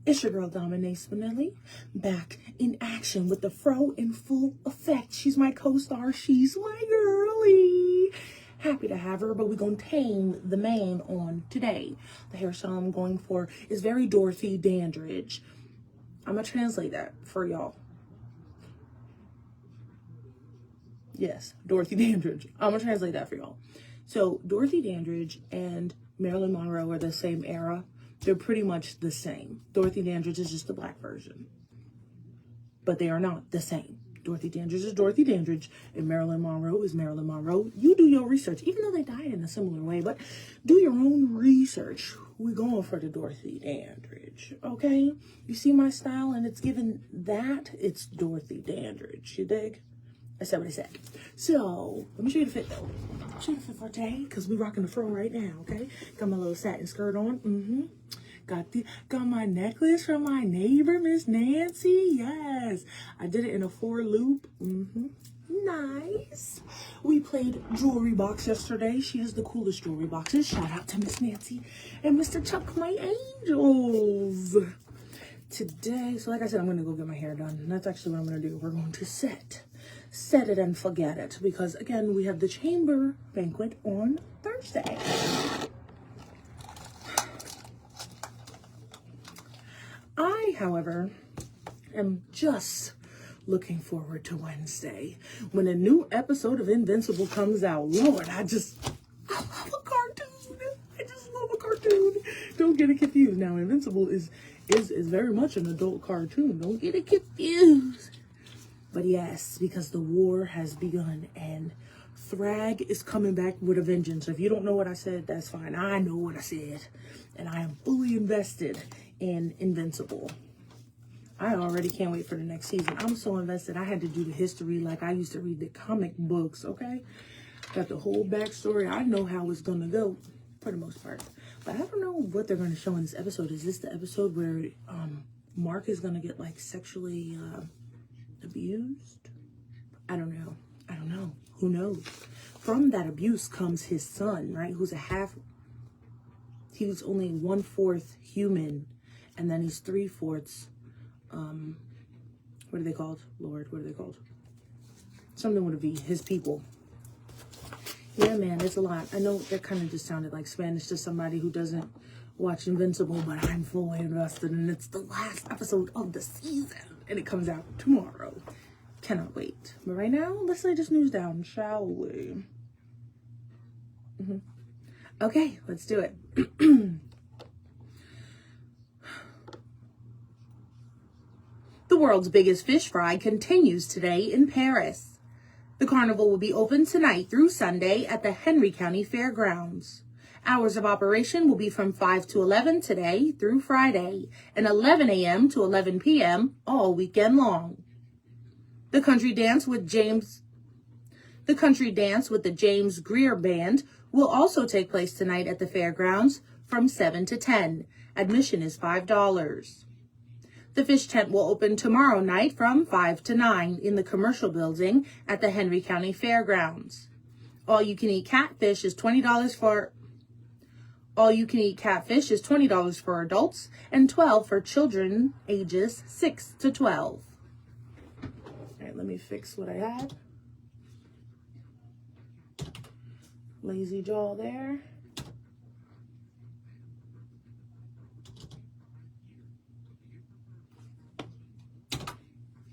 It's your girl Dominique Spinelli, back in action with the fro in full effect. She's my co-star. She's my girlie. Happy to have her, but we're going to tame the man on today. The hairstyle I'm going for is very Dorothy Dandridge. I'm going to translate that for y'all. Yes, Dorothy Dandridge. I'm going to translate that for y'all. So Dorothy Dandridge and Marilyn Monroe are the same era. They're pretty much the same. Dorothy Dandridge is just the black version. But they are not the same. Dorothy Dandridge is Dorothy Dandridge, and Marilyn Monroe is Marilyn Monroe. You do your research, even though they died in a similar way, but do your own research. We're going for the Dorothy Dandridge, okay? You see my style, and it's given that, it's Dorothy Dandridge, you dig? I said what I said. So, let me show you the fit, though. Show you the fit for today, because we're rocking the fro right now, okay? Got my little satin skirt on, Got my necklace from my neighbor, Miss Nancy. Yes, I did it in a 4-loop. Nice. We played jewelry box yesterday. She has the coolest jewelry boxes. Shout out to Miss Nancy and Mr. Chuck, my angels. Today, so like I said, I'm gonna go get my hair done. And that's actually what I'm gonna do. We're going to set it and forget it, because again, we have the chamber banquet on Thursday. I, however, am just looking forward to Wednesday when a new episode of Invincible comes out. Lord, I love a cartoon. I just love a cartoon. Don't get it confused. Now, Invincible is very much an adult cartoon. Don't get it confused. But yes, because the war has begun and Thrag is coming back with a vengeance. If you don't know what I said, that's fine. I know what I said. And I am fully invested in Invincible. I already can't wait for the next season. I'm so invested. I had to do the history like I used to read the comic books, okay? Got the whole backstory. I know how it's going to go for the most part. But I don't know what they're going to show in this episode. Is this the episode where Mark is going to get like sexually abused? I don't know. Who knows? From that abuse comes his son, right? He was only 1/4 human, and then he's 3/4. What are they called? Lord, what are they called? Something with a V. His people. Yeah, man, it's a lot. I know that kind of just sounded like Spanish to somebody who doesn't watch Invincible, but I'm fully invested, and it's the last episode of the season, and it comes out tomorrow. Cannot wait. But right now, let's lay this news down, shall we? Okay, let's do it. The world's biggest fish fry continues today in Paris. The carnival will be open tonight through Sunday at the Henry County Fairgrounds. Hours of operation will be from 5 to 11 today through Friday, and 11 a.m. to 11 p.m. all weekend long. The country dance with the James Greer Band will also take place tonight at the fairgrounds from 7 to 10. Admission is $5. The fish tent will open tomorrow night from 5 to 9 in the commercial building at the Henry County Fairgrounds. All-you-can-eat catfish is $20 for adults and $12 for children ages 6 to 12. All right, let me fix what I had. Lazy jaw there.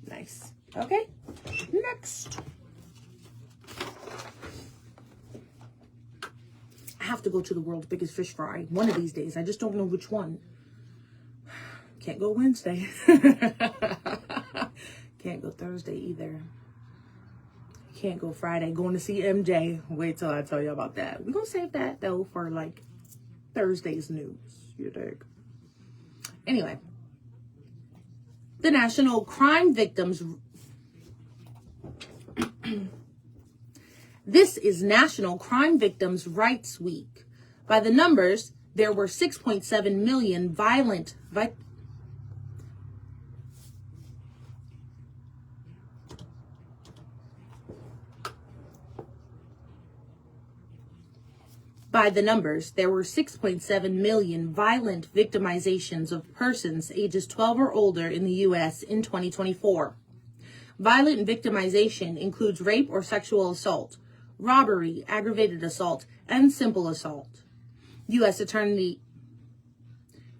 Nice. Okay, next. I have to go to the world's biggest fish fry one of these days. I just don't know which one. Can't go Wednesday. Can't go Thursday either. Can't go Friday. Going to see MJ. Wait till I tell you about that. We're going to save that, though, for, like, Thursday's news. You dig? Anyway. The National Crime Victims... This is National Crime Victims' Rights Week. By the numbers, there were 6.7 million violent... By the numbers, there were 6.7 million violent victimizations of persons ages 12 or older in the U.S. in 2024. Violent victimization includes rape or sexual assault, robbery, aggravated assault, and simple assault. U.S. Attorney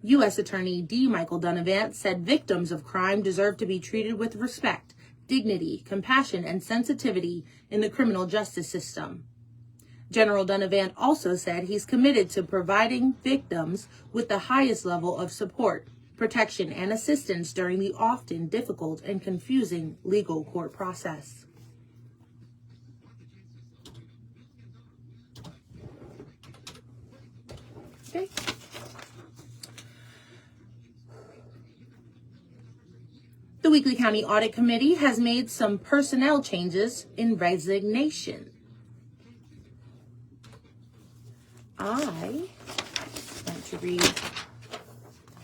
D. Michael Donovan said victims of crime deserve to be treated with respect, dignity, compassion, and sensitivity in the criminal justice system. General Donovan also said he's committed to providing victims with the highest level of support, protection, and assistance during the often difficult and confusing legal court process. Okay. The Weakley County Audit Committee has made some personnel changes in resignation. I want to read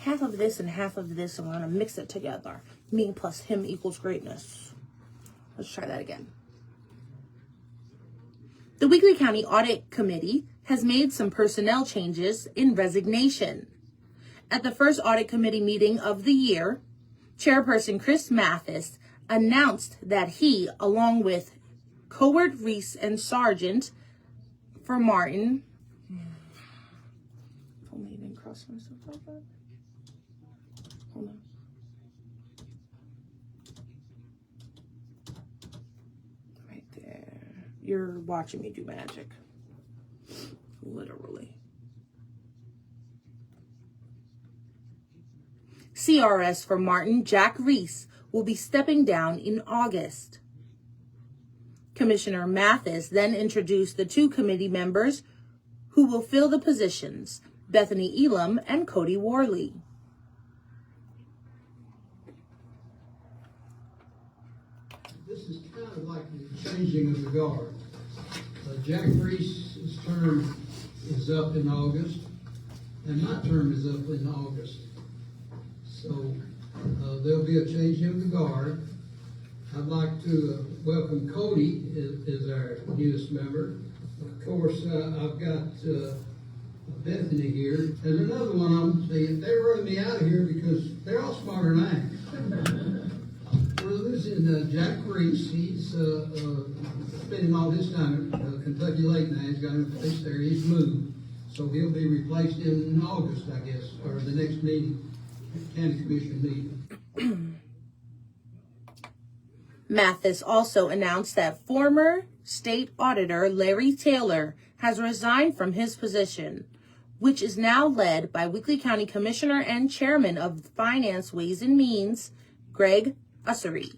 half of this and half of this, and we're going to mix it together. Me plus him equals greatness. Let's try that again. The Weakley County Audit Committee has made some personnel changes in resignation. At the first Audit Committee meeting of the year, Chairperson Chris Mathis announced that he, along with Coward Reese and Sargent for Martin, myself like that. Hold on. Right there. You're watching me do magic. Literally. CRS for Martin, Jack Reese, will be stepping down in August. Commissioner Mathis then introduced the two committee members who will fill the positions, Bethany Elam and Cody Worley. This is kind of like the changing of the guard. Jack Reese's term is up in August, and my term is up in August. So there'll be a changing of the guard. I'd like to welcome Cody as our newest member. Of course, I've got Bethany here. There's another one I'm saying. They run me out of here because they're all smarter than I am. We're losing Jack Reese. He's spending all his time at Kentucky Lake now. He's got a place there. He's moved. So he'll be replaced in August, I guess, or the next meeting, County Commission meeting. Mathis also announced that former State Auditor Larry Taylor has resigned from his position, which is now led by Weakley County Commissioner and Chairman of Finance, Ways and Means, Greg Ussery.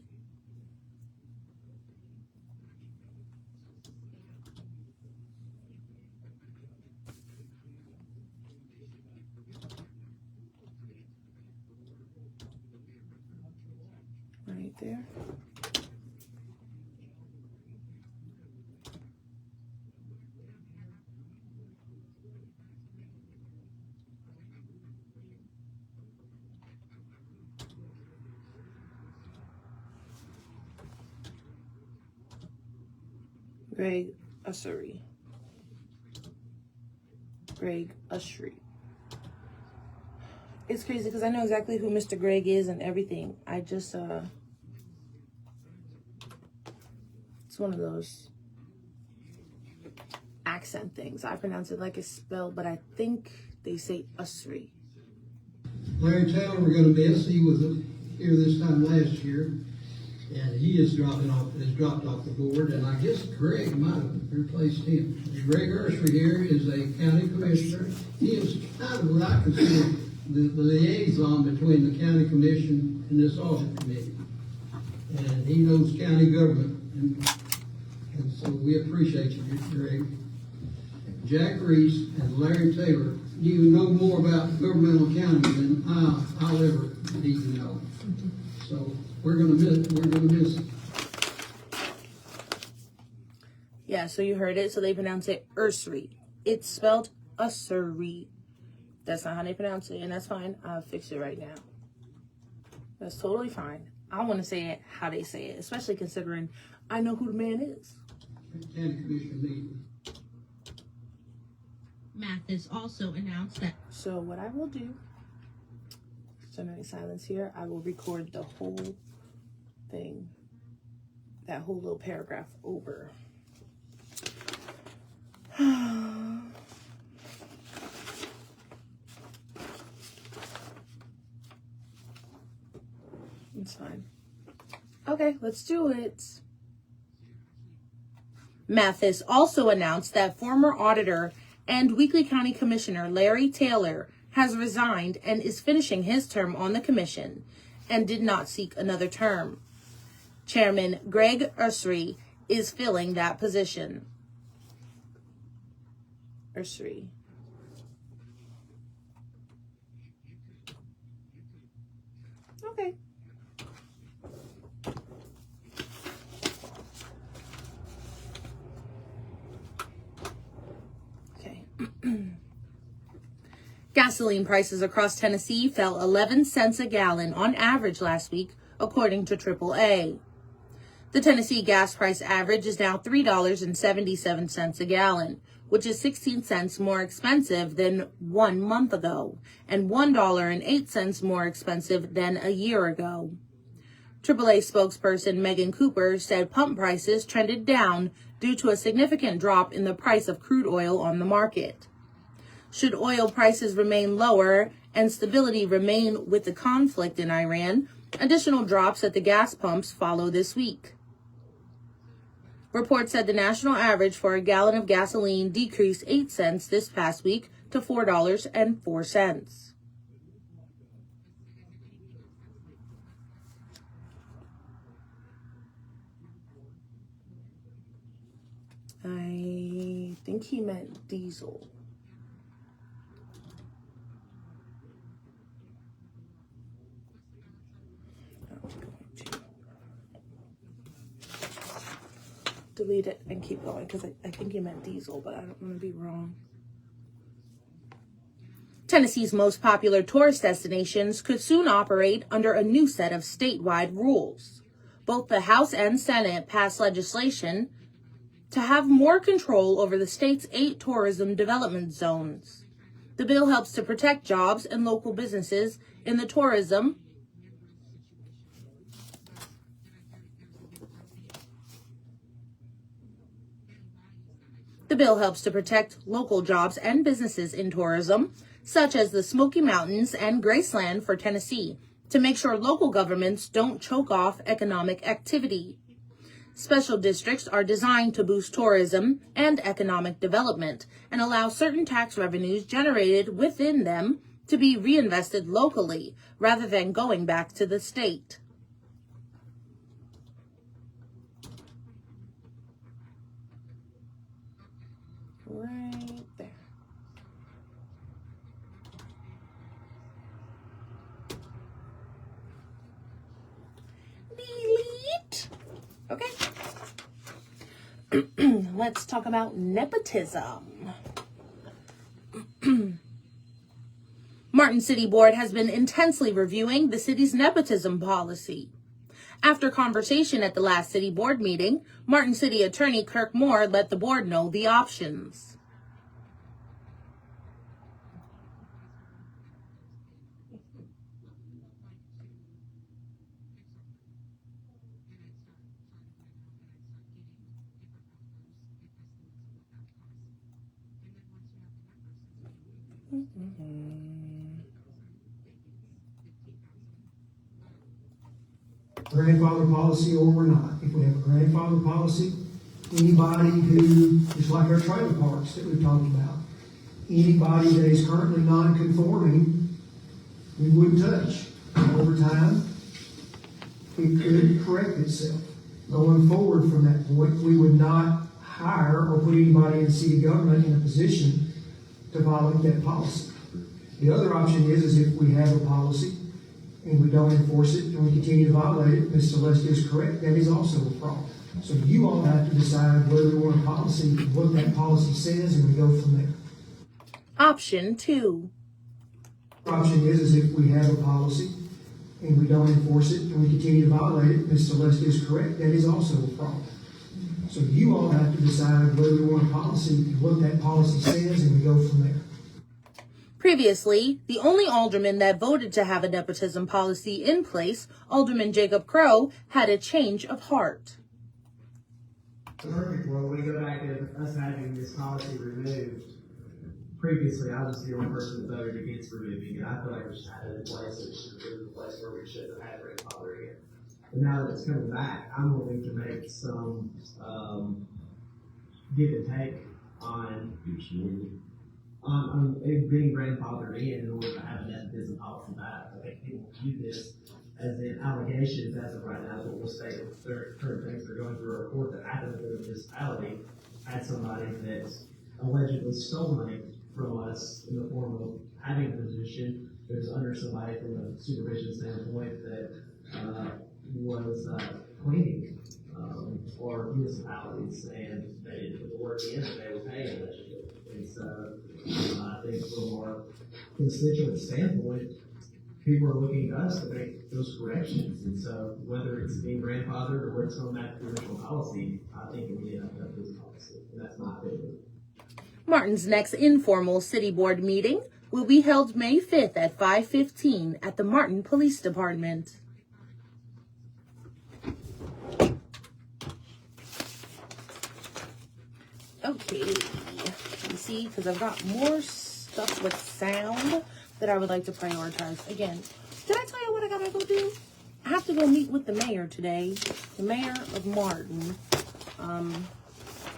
Right there. Greg Ussery. Greg Ussery. It's crazy because I know exactly who Mr. Greg is and everything. I just, it's one of those accent things. I pronounce it like it's spelled, but I think they say Ussery. Larry Taylor, we're going to miss. He was here this time last year, and he is dropped off the board, and I guess Greg might have replaced him. Greg Ussery here is a county commissioner. He is kind of what I consider the liaison between the county commission and this audit committee. And he knows county government, and so we appreciate you, Greg. Jack Reese and Larry Taylor, you know more about governmental accounting than I'll ever need to know. So we're gonna miss it. Yeah, so you heard it. So they pronounce it Ussery. It's spelled Ussery. That's not how they pronounce it, and that's fine. I'll fix it right now. That's totally fine. I want to say it how they say it, especially considering I know who the man is. County commission meeting. Mathis also announced that. So what I will do, if there's any silence here, I will record the whole thing, that whole little paragraph over. It's fine. Okay, let's do it. Mathis also announced that former auditor and Weakley County Commissioner Larry Taylor has resigned and is finishing his term on the commission and did not seek another term. Chairman Greg Usry is filling that position. Usry. Okay. Okay. Gasoline prices across Tennessee fell 11 cents a gallon on average last week, according to AAA. The Tennessee gas price average is now $3.77 a gallon, which is 16 cents more expensive than 1 month ago and $1.08 more expensive than a year ago. AAA spokesperson Megan Cooper said pump prices trended down due to a significant drop in the price of crude oil on the market. Should oil prices remain lower and stability remain with the conflict in Iran, additional drops at the gas pumps follow this week. Reports said the national average for a gallon of gasoline decreased 8 cents this past week to $4.04. I think he meant diesel. I'm going to delete it and keep going because I think he meant diesel, but I don't want to be wrong. Tennessee's most popular tourist destinations could soon operate under a new set of statewide rules. Both the House and Senate passed legislation to have more control over the state's 8 tourism development zones. The bill helps to protect jobs and local businesses in the tourism The bill helps to protect local jobs and businesses in tourism, such as the Smoky Mountains and Graceland for Tennessee, to make sure local governments don't choke off economic activity. Special districts are designed to boost tourism and economic development and allow certain tax revenues generated within them to be reinvested locally rather than going back to the state. Right there. Delete. Okay. Let's talk about nepotism. Martin City Board has been intensely reviewing the city's nepotism policy. After conversation at the last city board meeting, Martin City Attorney Kirk Moore let the board know the options. Grandfather policy or we're not. If we have a grandfather policy, anybody who is like our trailer parks that we've talked about, anybody that is currently non-conforming, we wouldn't touch. And over time, it could correct itself. Going forward from that point, we would not hire or put anybody in city government in a position to violate that policy. The other option is if we have a policy and we don't enforce it and we continue to violate it, Ms. Celeste is correct, that is also a problem. So you all have to decide whether we want a policy, what that policy says, and we go from there. Option 2. Option is if we have a policy and we don't enforce it and we continue to violate it, Ms. Celeste is correct, that is also a problem. So you all have to decide whether you want a policy and what that policy says, and we go from there. Previously, the only alderman that voted to have a nepotism policy in place, Alderman Jacob Crow, had a change of heart. The perfect world, we go back to us having this policy removed. Previously, I was the only person that voted against removing it. I feel like we should have it in place, and it should have been the place where we should have had grandfathering it. But now that it's coming back, I'm willing to make some give and take on it being grandfathered in order to have a nepotism policy back. I think people view this as in allegations as of right now, is what we'll say with current things that are going through our court that happened in the municipality had somebody that allegedly stole money from us in the form of having a position that was under somebody from a supervision standpoint that was cleaning for municipalities, and they didn't put the work in and they were paying allegedly. And so I think from our constituent standpoint, people are looking to us to make those corrections. And so whether it's being grandfathered or whether it's going back to the original policy, I think it would end up with this policy. And that's my opinion. Martin's next informal city board meeting will be held May 5th at 5:15 at the Martin Police Department. Okay, let me see, because I've got more stuff with sound that I would like to prioritize. Again, did I tell you what I gotta go do? I have to go meet with the mayor today, the mayor of Martin.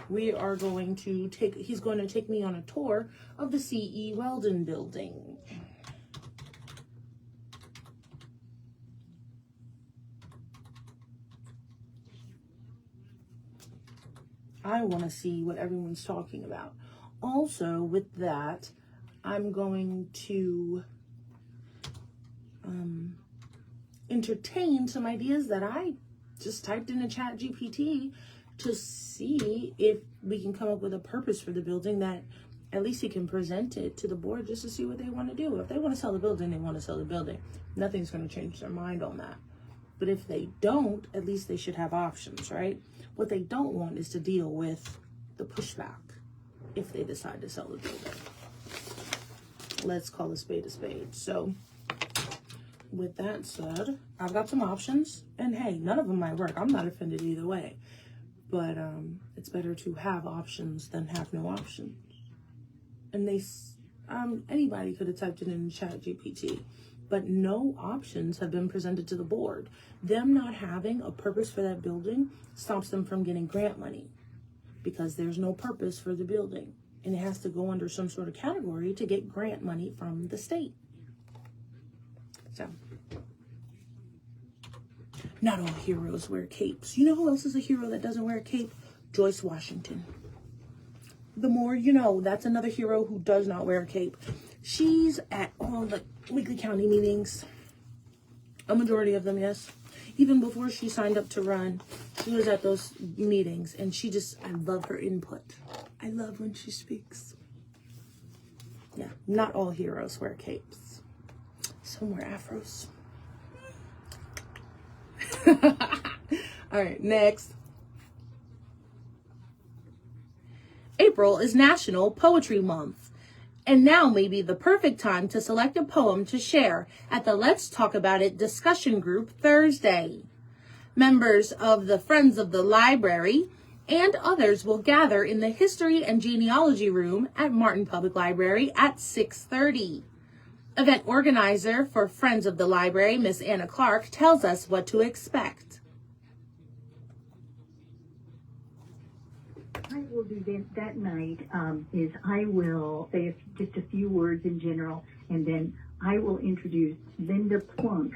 We are going to he's going to take me on a tour of the C.E. Weldon building. I want to see what everyone's talking about. Also, with that, I'm going to entertain some ideas that I just typed into ChatGPT to see if we can come up with a purpose for the building that at least he can present it to the board just to see what they want to do. If they want to sell the building, they want to sell the building. Nothing's going to change their mind on that. But if they don't, at least they should have options, right? What they don't want is to deal with the pushback if they decide to sell the building. Let's call a spade a spade. So with that said, I've got some options, and hey, none of them might work. I'm not offended either way. But it's better to have options than have no options. And anybody could have typed it in ChatGPT, but no options have been presented to the board. Them not having a purpose for that building stops them from getting grant money because there's no purpose for the building, and it has to go under some sort of category to get grant money from the state. So, not all heroes wear capes. You know who else is a hero that doesn't wear a cape? Joyce Washington. The more you know, that's another hero who does not wear a cape. She's at all the weekly county meetings. A majority of them, yes. Even before she signed up to run, she was at those meetings, and I love her input. I love when she speaks. Yeah, not all heroes wear capes. Some wear afros. All right, next. April is National Poetry Month, and now may be the perfect time to select a poem to share at the Let's Talk About It discussion group Thursday. Members of the Friends of the Library and others will gather in the History and Genealogy Room at Martin Public Library at 6:30. Event organizer for Friends of the Library, Miss Anna Clark, tells us what to expect. I will do that night is I will say just a few words in general, and then I will introduce Linda Plunk.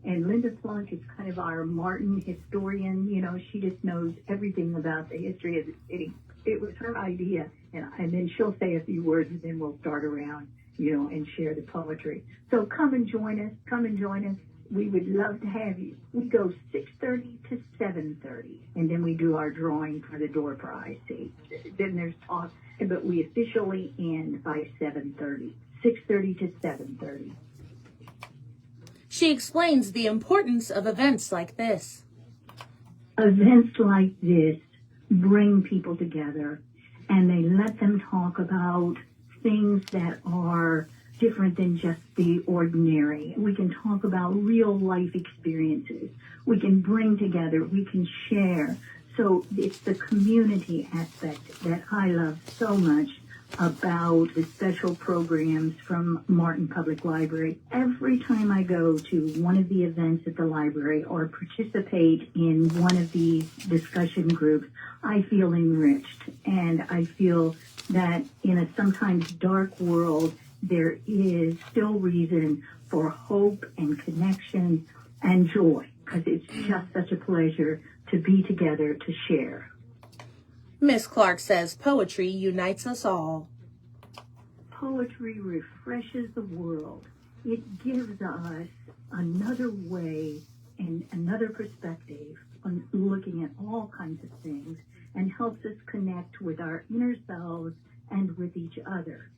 And Linda Plunk is kind of our Martin historian. You know, she just knows everything about the history of the city. It was her idea, and then she'll say a few words, and then we'll start around, you know, and share the poetry. So come and join us. Come and join us. We would love to have you. We go 6:30 to 7:30, and then we do our drawing for the door prize. See, then there's talk, but we officially end by 7:30, 6:30 to 7:30. She explains the importance of events like this. Events like this bring people together, and they let them talk about things that are different than just the ordinary. We can talk about real life experiences. We can bring together, we can share. So it's the community aspect that I love so much about the special programs from Martin Public Library. Every time I go to one of the events at the library or participate in one of these discussion groups, I feel enriched, and I feel that in a sometimes dark world, there is still reason for hope and connection and joy, because it's just such a pleasure to be together to share. Miss Clark says poetry unites us all. Poetry refreshes the world. It gives us another way and another perspective on looking at all kinds of things, and helps us connect with our inner selves and with each other.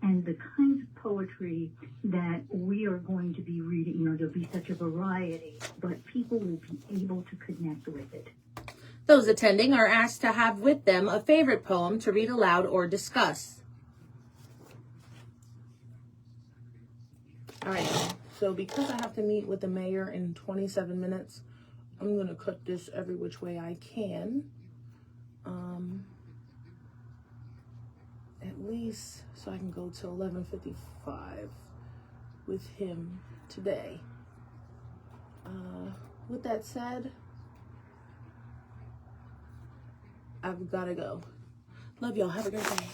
And the kinds of poetry that we are going to be reading, there'll be such a variety, but people will be able to connect with it. Those attending are asked to have with them a favorite poem to read aloud or discuss. All right, so because I have to meet with the mayor in 27 minutes, I'm going to cut this every which way I can. At least so I can go till 11:55 with him today. With that said, I've got to go. Love y'all. Have a great day.